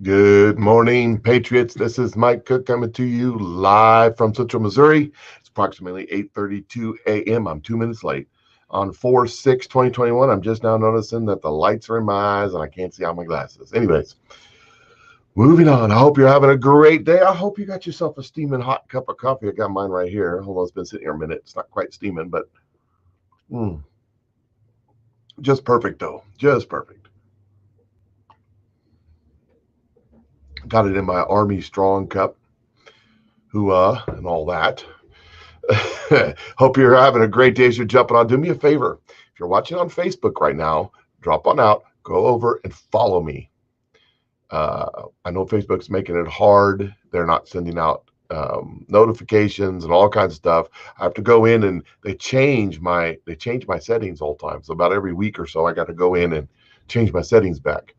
Good morning, Patriots. This is Mike Cook coming to you live from Central Missouri. It's approximately 8:32 a.m. I'm 2 minutes late. On 4/6/2021, I'm just now noticing that the lights are in my eyes and I can't see out my glasses. Anyways, moving on. I hope you're having a great day. I hope you got yourself a steaming hot cup of coffee. I got mine right here. Hold on, it's been sitting here a minute. It's not quite steaming, but just perfect, though. Just perfect. Got it in my Army Strong cup. Hooah, and all that. Hope you're having a great day as you're jumping on. Do me a favor. If you're watching on Facebook right now, drop on out, go over and follow me. I know Facebook's making it hard. They're not sending out notifications and all kinds of stuff. I have to go in and they change my settings all the time. So about every week or so, I got to go in and change my settings back.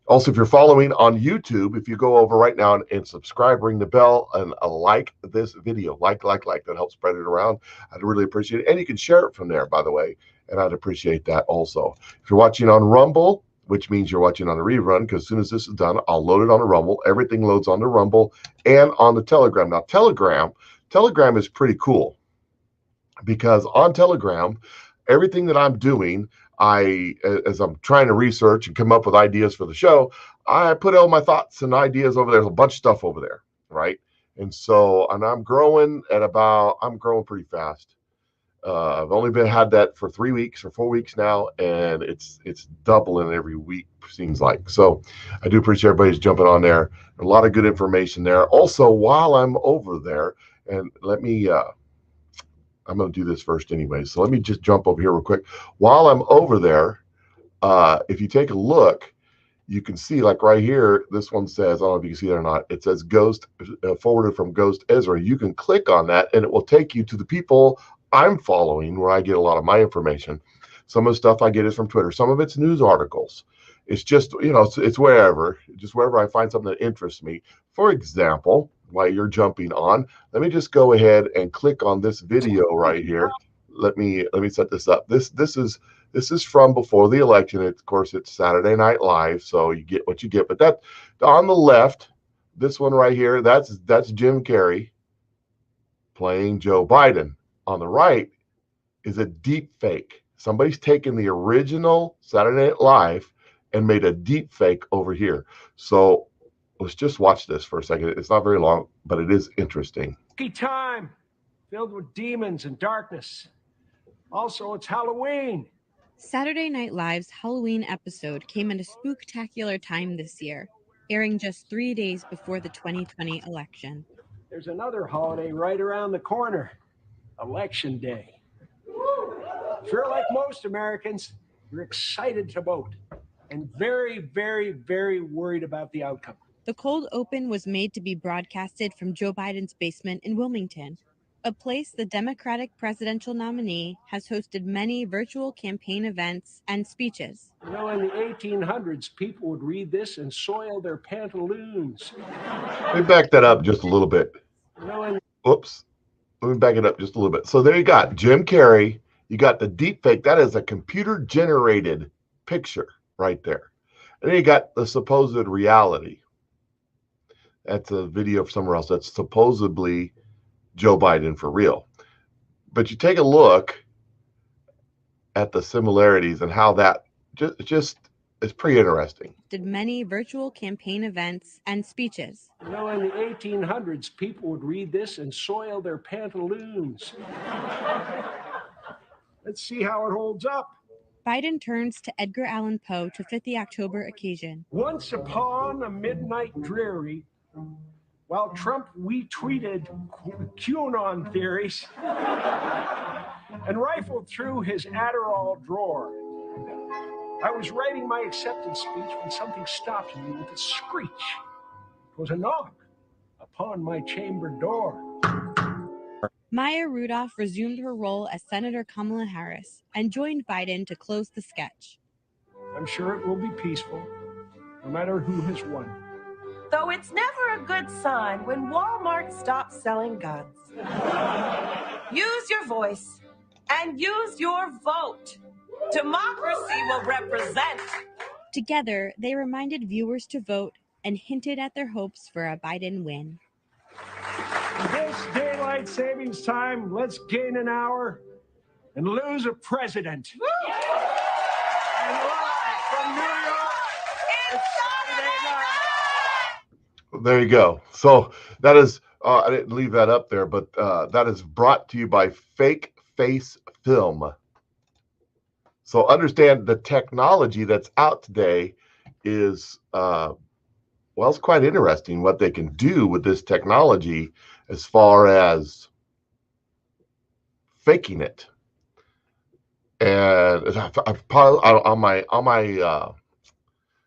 Also, if you're following on YouTube, if you go over right now and subscribe, ring the bell, and like this video, like, that helps spread it around. I'd really appreciate it. And you can share it from there, by the way, and I'd appreciate that also. If you're watching on Rumble, which means you're watching on a rerun, because as soon as this is done, I'll load it on a Rumble. Everything loads on the Rumble and on the Telegram. Now, Telegram is pretty cool because on Telegram, everything that I'm doing, as I'm trying to research and come up with ideas for the show, I put all my thoughts and ideas over there. There's a bunch of stuff over there, right? And so, and I'm growing pretty fast. I've only had that for 3 weeks or 4 weeks now, and it's doubling every week, seems like. So I do appreciate everybody's jumping on there. A lot of good information there. Also, while I'm over there, and I'm going to do this first anyway. So let me just jump over here real quick. While I'm over there, if you take a look, you can see like right here, this one says, I don't know if you can see that or not. It says Ghost, forwarded from Ghost Ezra. You can click on that and it will take you to the people I'm following where I get a lot of my information. Some of the stuff I get is from Twitter. Some of it's news articles. It's just, it's wherever, just wherever I find something that interests me. For example, while you're jumping on, let me just go ahead and click on this video right here. Let me set this up. This is from before the election. Of course, it's Saturday Night Live, so you get what you get. But that on the left, this one right here, that's Jim Carrey playing Joe Biden. On the right is a deep fake. Somebody's taken the original Saturday Night Live and made a deep fake over here. So let's just watch this for a second. It's not very long, but it is interesting. Time filled with demons and darkness. Also, it's Halloween. Saturday Night Live's Halloween episode came at a spooktacular time this year, airing just 3 days before the 2020 election. There's another holiday right around the corner, Election Day. If you're like most Americans, you're excited to vote and very, very, very worried about the outcome. The cold open was made to be broadcasted from Joe Biden's basement in Wilmington, a place the Democratic presidential nominee has hosted many virtual campaign events and speeches. In the 1800s, people would read this and soil their pantaloons. Let me back that up just a little bit. Oops. Let me back it up just a little bit. So there you got Jim Carrey. You got the deep fake. That is a computer-generated picture right there. And then you got the supposed reality. That's a video of somewhere else. That's supposedly Joe Biden for real. But you take a look at the similarities and how that just is pretty interesting. Did many virtual campaign events and speeches. In the 1800s, people would read this and soil their pantaloons. Let's see how it holds up. Biden turns to Edgar Allan Poe to fit the October occasion. Once upon a midnight dreary, while Trump retweeted QAnon theories and rifled through his Adderall drawer, I was writing my acceptance speech when something stopped me with a screech. It was a knock upon my chamber door. Maya Rudolph resumed her role as Senator Kamala Harris and joined Biden to close the sketch. I'm sure it will be peaceful, no matter who has won. Though it's never a good sign when Walmart stops selling guns. Use your voice and use your vote. Democracy will represent Together, they reminded viewers to vote and hinted at their hopes for a Biden win. This daylight savings time, let's gain an hour and lose a president. And live from New York, it's Saturday night. There you go. So that is, I didn't leave that up there, but that is brought to you by Fake Face Film. So understand the technology that's out today is, well, it's quite interesting what they can do with this technology as far as faking it. And on my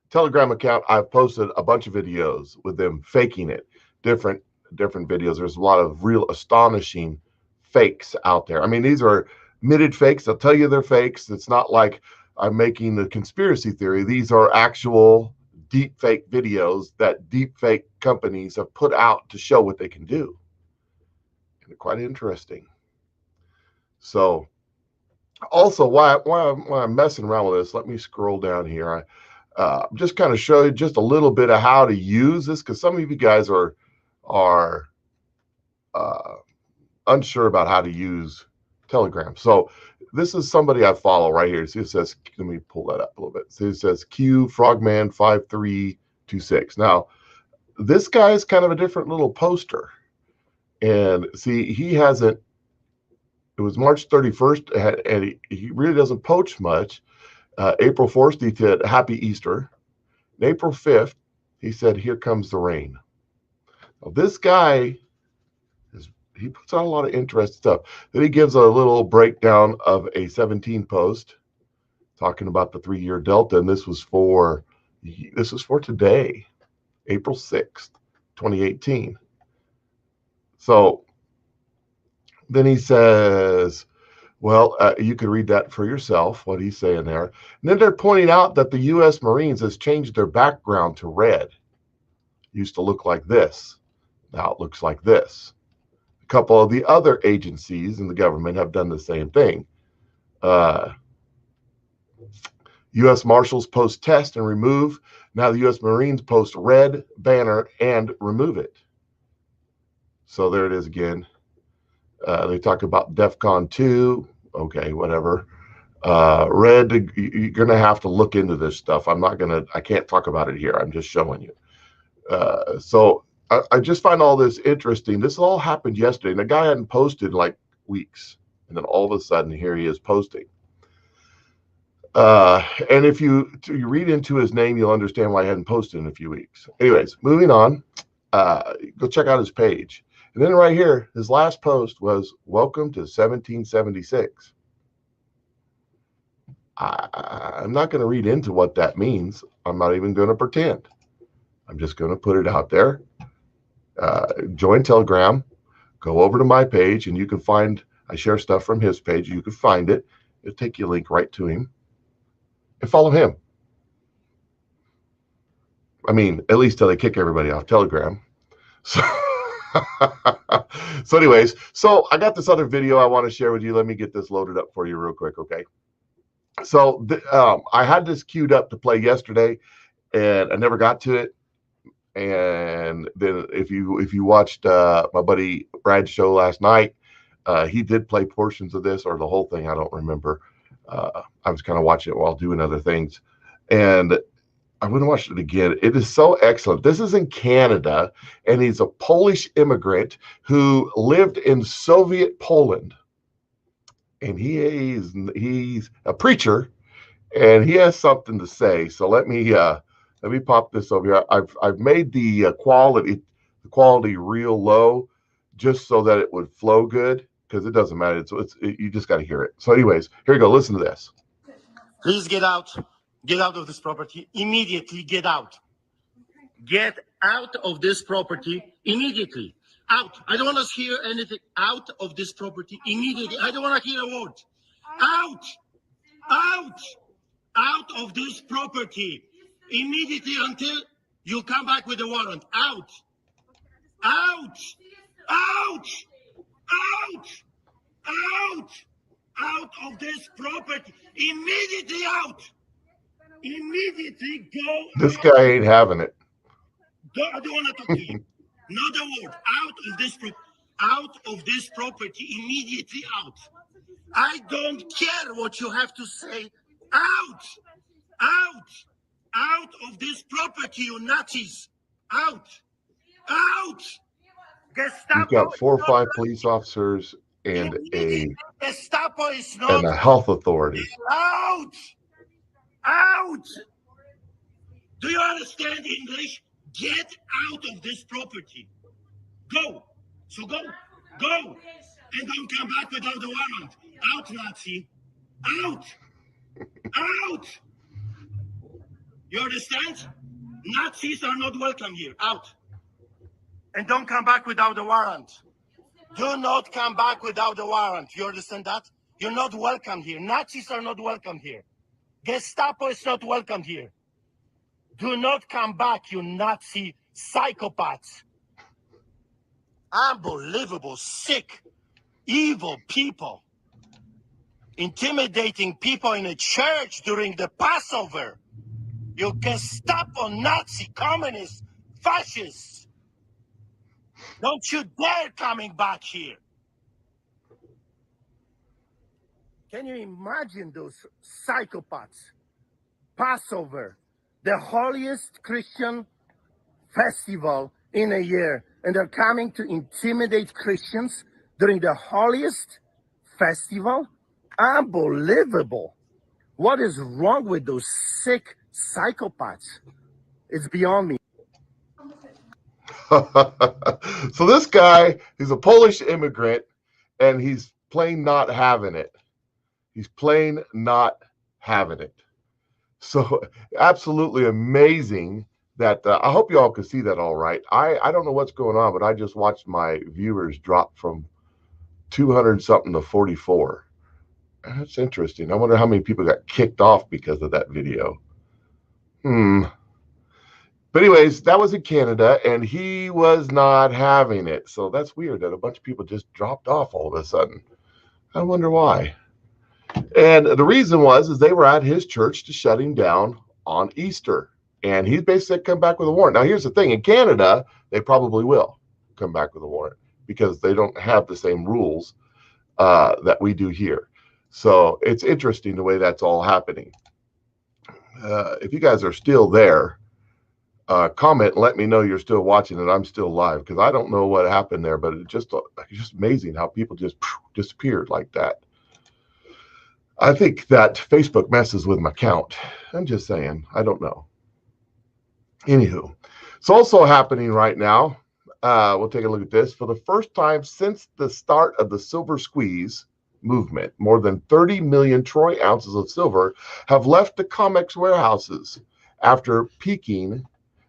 Telegram account, I've posted a bunch of videos with them faking it, different videos. There's a lot of real astonishing fakes out there. I mean, these are admitted fakes. They'll tell you they're fakes. It's not like I'm making the conspiracy theory. These are actual deep fake videos that deep fake companies have put out to show what they can do. And they're quite interesting. So also, why I'm messing around with this, let me scroll down here. Just kind of show you just a little bit of how to use this, because some of you guys are unsure about how to use Telegram. So this is somebody I follow right here. See, it says, let me pull that up a little bit. See, it says Q Frogman 5326. Now, this guy is kind of a different little poster. And see, he hasn't, it was March 31st, and he really doesn't post much. April 4th, he said, Happy Easter. And April 5th, he said, Here comes the rain. Now, this guy, he puts out a lot of interesting stuff. Then he gives a little breakdown of a 17 post talking about the 3-year delta, and this was for today, April 6th, 2018. So then he says, well, you could read that for yourself, what he's saying there. And then they're pointing out that the U.S. Marines has changed their background to red. It used to look like this. Now it looks like this. A couple of the other agencies in the government have done the same thing. U.S. Marshals post test and remove. Now the U.S. Marines post red banner and remove it. So there it is again. They talk about DEFCON 2. Okay, whatever. Red, you're going to have to look into this stuff. I can't talk about it here. I'm just showing you. So I just find all this interesting. This all happened yesterday, and the guy hadn't posted in like weeks. And then all of a sudden, here he is posting. And if you read into his name, you'll understand why he hadn't posted in a few weeks. Anyways, moving on. Go check out his page. And then right here, his last post was, Welcome to 1776. I'm not going to read into what that means. I'm not even going to pretend. I'm just going to put it out there. Join Telegram. Go over to my page, and you can find, I share stuff from his page. You can find it. It'll take you a link right to him. And follow him. I mean, at least till they kick everybody off Telegram. So, so anyways, so I got this other video I want to share with you. Let me get this loaded up for you real quick, okay? So I had this queued up to play yesterday, and I never got to it. And then if you watched my buddy Brad's show last night, he did play portions of this, or the whole thing. I don't remember. I was kind of watching it while doing other things, and I'm going to watch it again. It is so excellent. This is in Canada, and he's a Polish immigrant who lived in Soviet Poland. And he's a preacher, and he has something to say. So let me pop this over here. I've made the quality real low, just so that it would flow good, because it doesn't matter. You just got to hear it. So anyways, here you go. Listen to this. Please get out. Get out of this property. Immediately get out. Get out of this property immediately. Out. I don't want to hear anything. Out of this property immediately. I don't want to hear a word. Out. Out. Out of this property immediately until you come back with a warrant. Out. Out. Out. Out. Out. Out of this property. Immediately out. Immediately go. This guy ain't having it. I don't want to talk to you. Not a word. Out of this property. Immediately out. I don't care what you have to say. Out. Out of this property, you Nazis. Out. Gestapo. You've got 4 or 5 police officers and Gestapo is not. a health authority. Out. Do you understand English? Get out of this property. Go. So go. And don't come back without the warrant. Out, Nazi. Out. You understand? Nazis are not welcome here. Out. And don't come back without the warrant. Do not come back without the warrant. You understand that? You're not welcome here. Nazis are not welcome here. Gestapo is not welcome here. Do not come back, you Nazi psychopaths. Unbelievable, sick, evil people. Intimidating people in a church during the Passover. You Gestapo, Nazi, communists, fascists. Don't you dare coming back here. Can you imagine those psychopaths? Passover, the holiest Christian festival in a year, and they're coming to intimidate Christians during the holiest festival? Unbelievable. What is wrong with those sick psychopaths? It's beyond me. So this guy, he's a Polish immigrant, and he's plain not having it. So absolutely amazing that I hope you all can see that all right. I don't know what's going on, but I just watched my viewers drop from 200 something to 44. That's interesting. I wonder how many people got kicked off because of that video. But anyways, that was in Canada, and he was not having it. So that's weird that a bunch of people just dropped off all of a sudden. I wonder why. And the reason is they were at his church to shut him down on Easter. And he's basically come back with a warrant. Now, here's the thing. In Canada, they probably will come back with a warrant because they don't have the same rules that we do here. So it's interesting the way that's all happening. If you guys are still there, comment and let me know you're still watching and I'm still live, because I don't know what happened there, but it's just amazing how people just disappeared like that. I think that Facebook messes with my count. I'm just saying. I don't know. Anywho, it's also happening right now. We'll take a look at this. For the first time since the start of the silver squeeze movement, more than 30 million troy ounces of silver have left the COMEX warehouses after peaking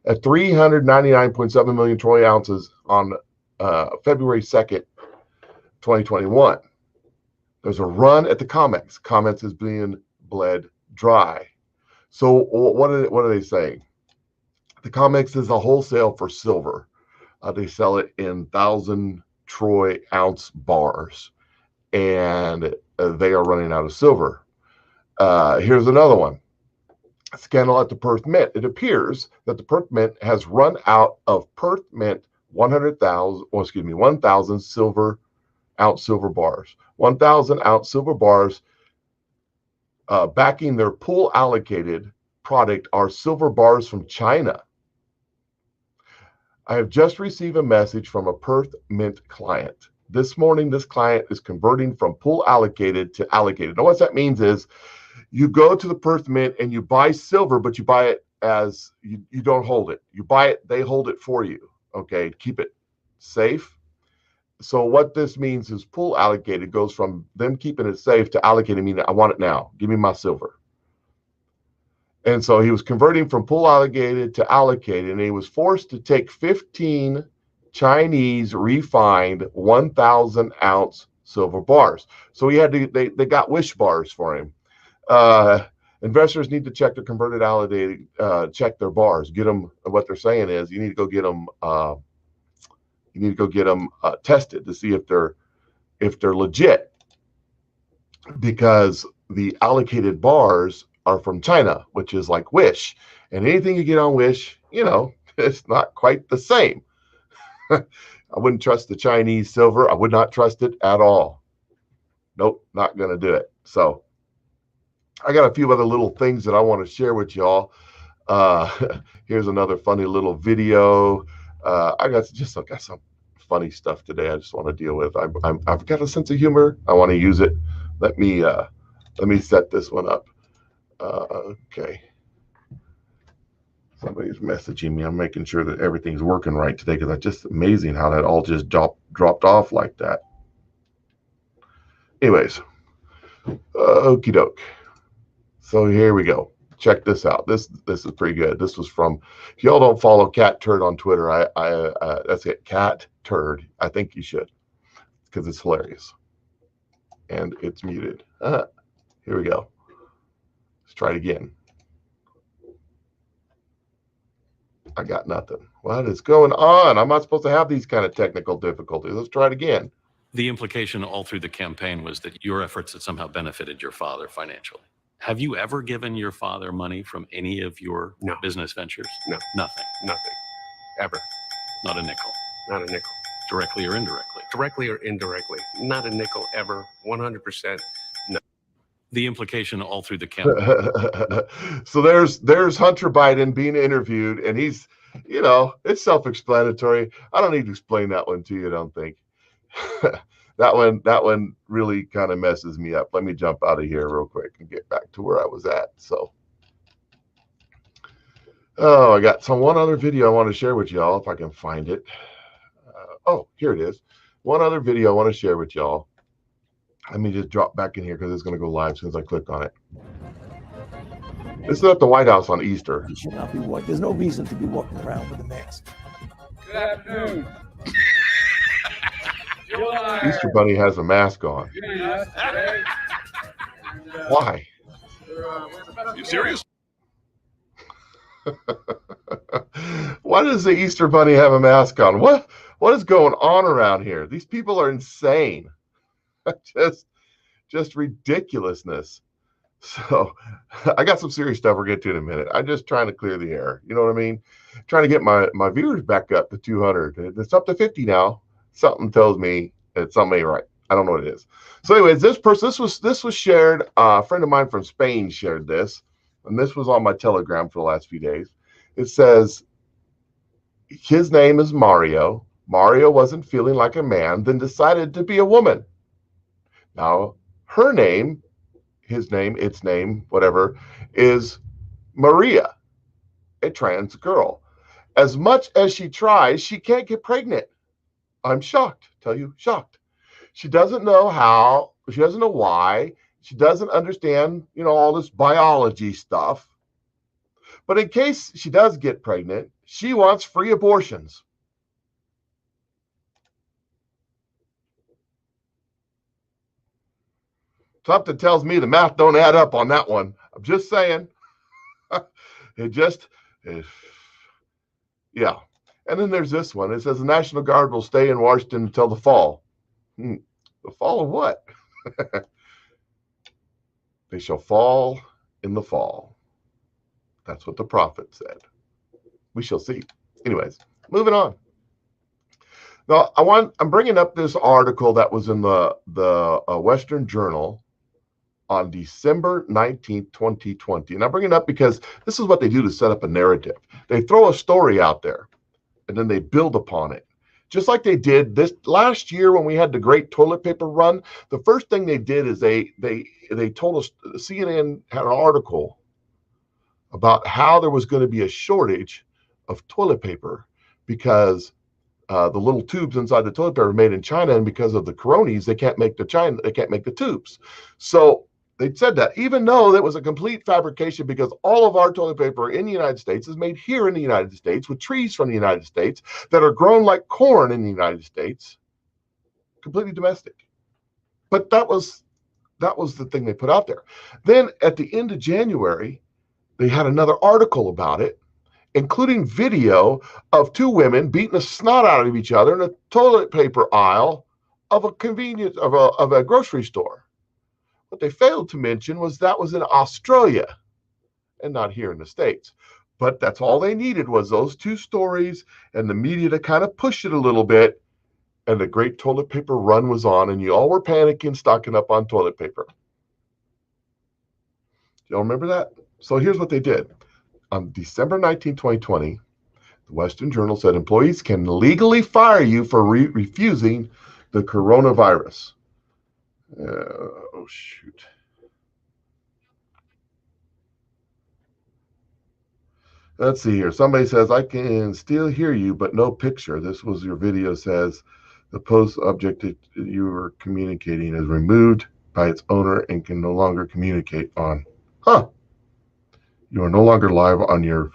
at 399.7 million troy ounces on February 2nd, 2021. There's a run at the COMEX. COMEX is being bled dry. So what are they saying? The COMEX is a wholesale for silver. They sell it in 1,000 troy ounce bars, and they are running out of silver. Here's another one. Scandal at the Perth Mint. It appears that the Perth Mint has run out of Perth Mint 1,000 silver ounce silver bars. 1,000 ounce silver bars backing their pool allocated product are silver bars from China. I have just received a message from a Perth Mint client. This morning, this client is converting from pool allocated to allocated. Now, what that means is you go to the Perth Mint and you buy silver, but you buy it as you don't hold it. You buy it, they hold it for you. Okay, keep it safe. So what this means is pool allocated goes from them keeping it safe to allocating, meaning I want it now. Give me my silver. And so he was converting from pool allocated to allocated, and he was forced to take 15 Chinese refined 1,000 ounce silver bars. So he had to, they got wish bars for him. Investors need to check their converted allocated, check their bars, get them. What they're saying is you need to go get them. You need to go get them tested to see if they're legit, because the allocated bars are from China, which is like Wish. And anything you get on Wish, it's not quite the same. I wouldn't trust the Chinese silver. I would not trust it at all. Nope, not going to do it. So I got a few other little things that I want to share with y'all. Here's another funny little video. I got some funny stuff today I just want to deal with. I've got a sense of humor. I want to use it. Let me set this one up. Okay. Somebody's messaging me. I'm making sure that everything's working right today because it's just amazing how that all just dropped off like that. Anyways, okie doke. So here we go. Check this out. This is pretty good. This was from. If y'all don't follow Cat Turd on Twitter, that's it. Cat Turd. I think you should because it's hilarious. And it's muted. Here we go. Let's try it again. I got nothing. What is going on? I'm not supposed to have these kind of technical difficulties. Let's try it again. The implication all through the campaign was that your efforts had somehow benefited your father financially. Have you ever given your father money from any of your business ventures? No. Nothing. Nothing. Ever. Not a nickel. Not a nickel. Directly or indirectly? Directly or indirectly. Not a nickel ever. 100%. No. The implication all through the campaign. So there's Hunter Biden being interviewed, and he's, it's self-explanatory. I don't need to explain that one to you, I don't think. That one really kind of messes me up. Let me jump out of here real quick and get back to where I was at. So, I got one other video I want to share with y'all if I can find it. Here it is. One other video I want to share with y'all. Let me just drop back in here because it's going to go live as soon as I click on it. This is at the White House on Easter. He should not be walking. There's no reason to be walking around with a mask. Good afternoon. Easter Bunny has a mask on. Why? You serious? Why does the Easter Bunny have a mask on? What is going on around here? These people are insane. Just ridiculousness. So I got some serious stuff we're getting to in a minute. I'm just trying to clear the air. You know what I mean? Trying to get my viewers back up to 200. It's up to 50 now. Something tells me that something ain't right. I don't know what it is. So anyways, this was shared. A friend of mine from Spain shared this, and this was on my Telegram for the last few days. It says his name is Mario. Mario wasn't feeling like a man, then decided to be a woman. Now, her name, his name, its name, whatever, is Maria, a trans girl. As much as she tries, she can't get pregnant. I'm shocked, tell you, shocked. She doesn't know how, she doesn't know why, she doesn't understand, all this biology stuff. But in case she does get pregnant, she wants free abortions. Something tells me the math don't add up on that one. I'm just saying. Yeah. And then there's this one. It says the National Guard will stay in Washington until the fall. The fall of what? They shall fall in the fall. That's what the prophet said. We shall see. Anyways, moving on. Now, I'm bringing up this article that was in the Western Journal on December 19th, 2020. And I bring it up because this is what they do to set up a narrative. They throw a story out there, and then they build upon it. Just like they did this last year when we had the great toilet paper run. The first thing they did is they told us, CNN had an article about how there was going to be a shortage of toilet paper because the little tubes inside the toilet paper are made in China, and because of the coronis, they can't make the tubes. So they said that, even though that was a complete fabrication, because all of our toilet paper in the United States is made here in the United States with trees from the United States that are grown like corn in the United States, completely domestic. But that was the thing they put out there. Then at the end of January, they had another article about it, including video of two women beating the snot out of each other in a toilet paper aisle of a convenience of a grocery store. What they failed to mention was that was in Australia. and not here in the States. But that's all they needed was those two stories and the media to kind of push it a little bit. And the great toilet paper run was on, and you all were panicking, stocking up on toilet paper. Y'all remember that? So here's what they did. On December 19, 2020, the Western Journal said employees can legally fire you for refusing the coronavirus. Oh, shoot. Let's see here. Somebody says, I can still hear you, but no picture. This was your video says the post object that you were communicating is removed by its owner and can no longer communicate on. Huh. You are no longer live on your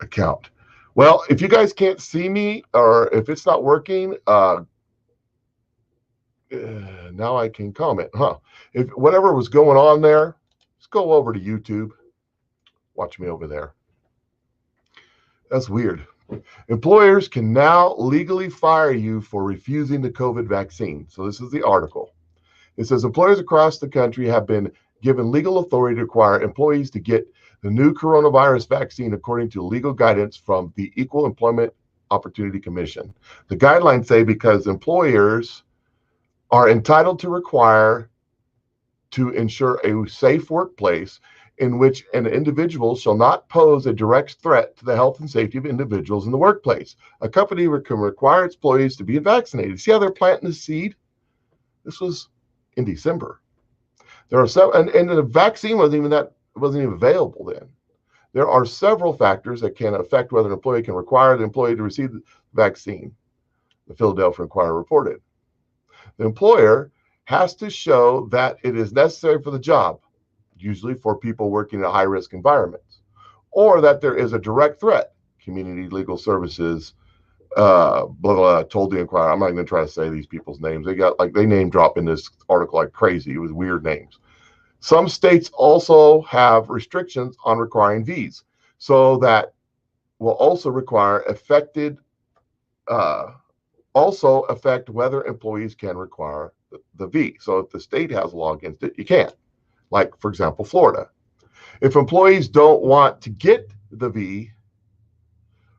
account. Well, if you guys can't see me or if it's not working, now I can comment. If whatever was going on there, let's go over to YouTube. Watch me over there. That's weird. Employers can now legally fire you for refusing the COVID vaccine. So this is the article. It says employers across the country have been given legal authority to require employees to get the new coronavirus vaccine according to legal guidance from the Equal Employment Opportunity Commission. The guidelines say because employers are entitled to require to ensure a safe workplace in which an individual shall not pose a direct threat to the health and safety of individuals in the workplace. A company can require its employees to be vaccinated. See how they're planting the seed? This was in December. There are several, and the vaccine wasn't even available then. There are several factors that can affect whether an employee can require the employee to receive the vaccine, the Philadelphia Inquirer reported. The employer has to show that it is necessary for the job, usually for people working in high-risk environments, or that there is a direct threat. Community Legal Services, blah, blah, told the Inquirer. I'm not going to try to say these people's names. They name drop in this article like crazy. It was weird names. Some states also have restrictions on requiring Vs, so that will also also affect whether employees can require the V. So if the state has a law against it, you can't. Like, for example, Florida. If employees don't want to get the V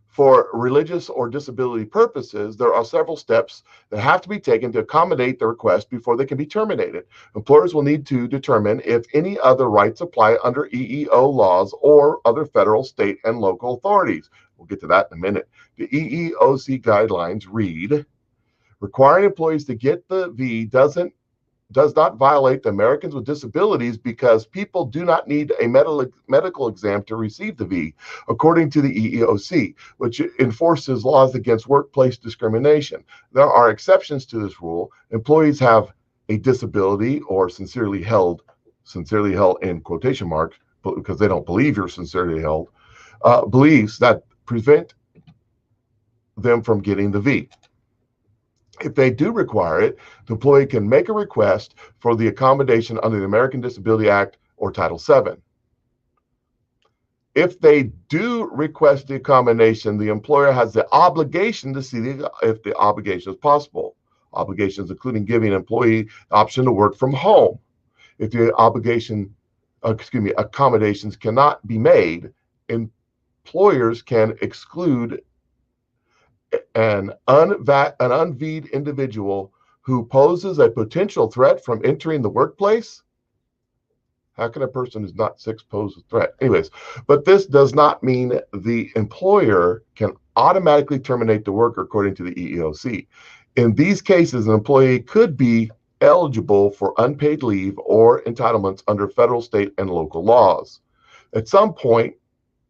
for religious or disability purposes, there are several steps that have to be taken to accommodate the request before they can be terminated. Employers will need to determine if any other rights apply under EEO laws or other federal, state, and local authorities. We'll get to that in a minute. The EEOC guidelines read, requiring employees to get the V does not violate the Americans with Disabilities because people do not need a medical exam to receive the V, according to the EEOC, which enforces laws against workplace discrimination. There are exceptions to this rule. Employees have a disability or sincerely held in quotation marks, because they don't believe you're sincerely held, beliefs that prevent them from getting the V. If they do require it, the employee can make a request for the accommodation under the American Disability Act or Title VII. If they do request the accommodation, the employer has the obligation to see if the obligation is possible. Obligations including giving an employee the option to work from home. If the accommodations cannot be made, employers can exclude an unV'd individual who poses a potential threat from entering the workplace. How can a person who's not sick pose a threat? Anyways, but this does not mean the employer can automatically terminate the worker according to the EEOC. In these cases, an employee could be eligible for unpaid leave or entitlements under federal, state, and local laws. At some point,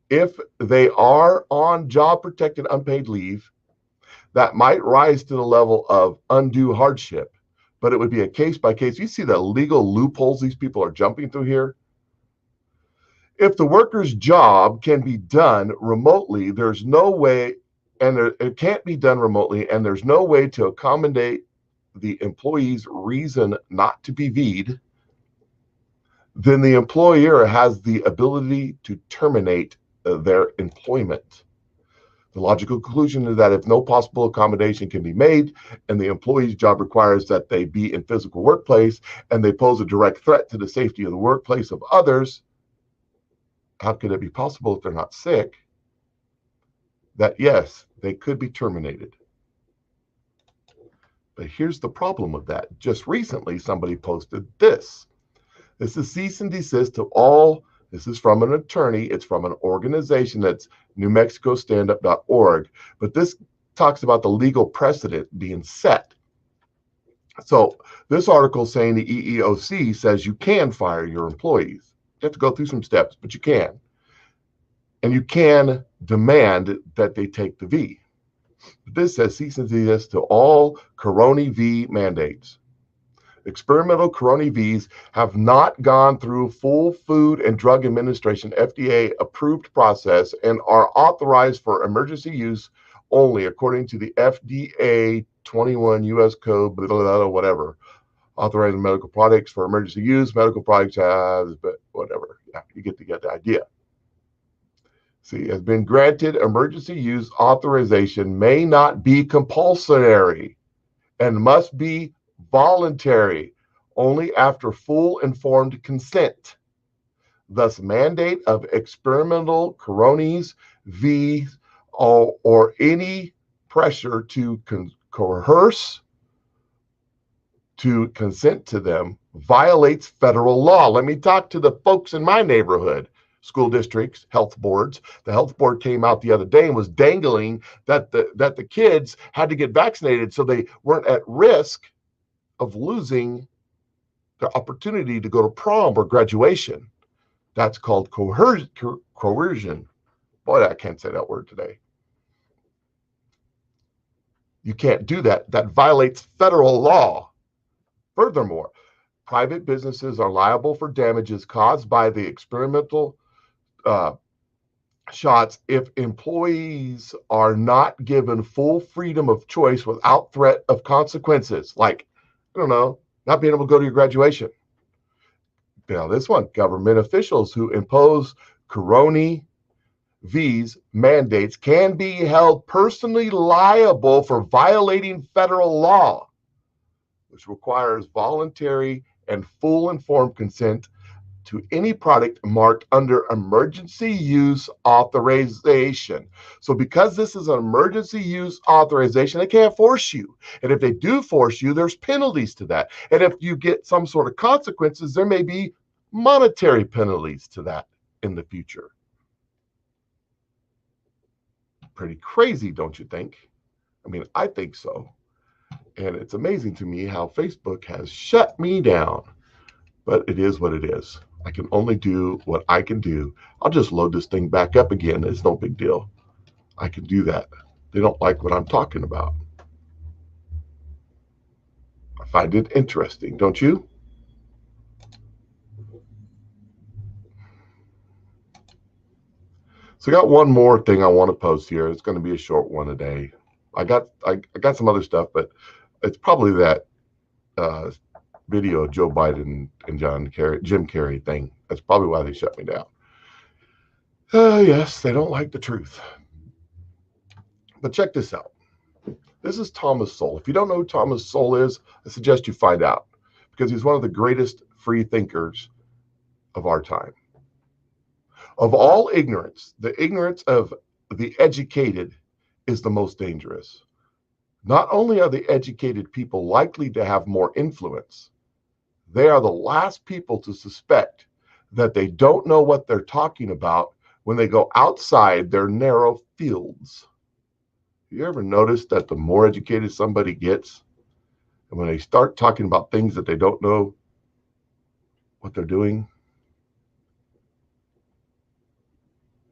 if they are on job-protected unpaid leave, that might rise to the level of undue hardship, but it would be a case by case. You see the legal loopholes these people are jumping through here. If the worker's job can be done remotely, there's no way, it can't be done remotely, and there's no way to accommodate the employee's reason not to be V'd, then the employer has the ability to terminate their employment. The logical conclusion is that if no possible accommodation can be made and the employee's job requires that they be in physical workplace and they pose a direct threat to the safety of the workplace of others, how could it be possible if they're not sick that, yes, they could be terminated? But here's the problem with that. Just recently, somebody posted this. This is cease and desist to all. This is from an attorney. It's from an organization that's NewMexicoStandup.org. But this talks about the legal precedent being set. So this article is saying the EEOC says you can fire your employees. You have to go through some steps, but you can. And you can demand that they take the V. This says cease and desist to all Corona V mandates. Experimental Corona Vs have not gone through full Food and Drug Administration FDA approved process and are authorized for emergency use only according to the FDA 21 U.S. Code, blah, blah, blah, whatever. Authorizing medical products for emergency use. Medical products has, but whatever. Yeah, you get the idea. See, has been granted emergency use authorization may not be compulsory and must be voluntary only after full informed consent. Thus, mandate of experimental Coronas V or any pressure to coerce to consent to them violates federal law. Let me talk to the folks in my neighborhood. School districts, health boards. The health board came out the other day and was dangling that the kids had to get vaccinated so they weren't at risk of losing the opportunity to go to prom or graduation. That's called coercion. Boy, I can't say that word today. You can't do that. That violates federal law. Furthermore, private businesses are liable for damages caused by the experimental shots if employees are not given full freedom of choice without threat of consequences, like, I don't know, not being able to go to your graduation. Now, this one, government officials who impose Corona V's mandates can be held personally liable for violating federal law, which requires voluntary and full informed consent to any product marked under emergency use authorization. So because this is an emergency use authorization, they can't force you. And if they do force you, there's penalties to that. And if you get some sort of consequences, there may be monetary penalties to that in the future. Pretty crazy, don't you think? I mean, I think so. And it's amazing to me how Facebook has shut me down. But it is what it is. I can only do what I can do. I'll just load this thing back up again. It's no big deal. I can do that. They don't like what I'm talking about. I find it interesting, don't you? So I got one more thing I want to post here. It's going to be a short one today. I got some other stuff, but it's probably that video of Joe Biden and Jim Carrey thing. That's probably why they shut me down. Yes, they don't like the truth. But check this out. This is Thomas Sowell. If you don't know who Thomas Sowell is, I suggest you find out, because he's one of the greatest free thinkers of our time. Of all ignorance, the ignorance of the educated is the most dangerous. Not only are the educated people likely to have more influence, they are the last people to suspect that they don't know what they're talking about when they go outside their narrow fields. You ever notice that the more educated somebody gets, and when they start talking about things that they don't know what they're doing?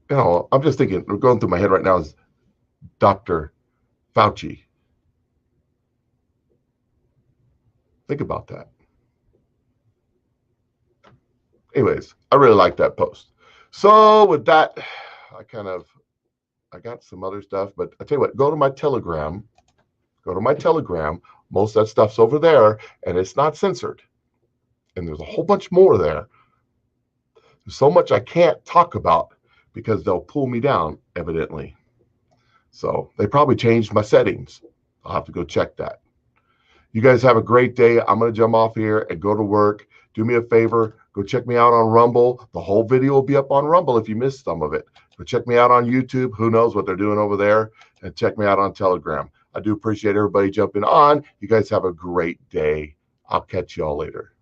You know, I'm just thinking, going through my head right now is Dr. Fauci. Think about that. Anyways, I really like that post. So with that, I got some other stuff, but I tell you what, go to my Telegram. Most of that stuff's over there, and it's not censored. And there's a whole bunch more there. There's so much I can't talk about because they'll pull me down, evidently. So they probably changed my settings. I'll have to go check that. You guys have a great day. I'm going to jump off here and go to work. do me a favor. Go check me out on Rumble. The whole video will be up on Rumble if you missed some of it. But check me out on YouTube. Who knows what they're doing over there? And check me out on Telegram. I do appreciate everybody jumping on. You guys have a great day. I'll catch y'all later.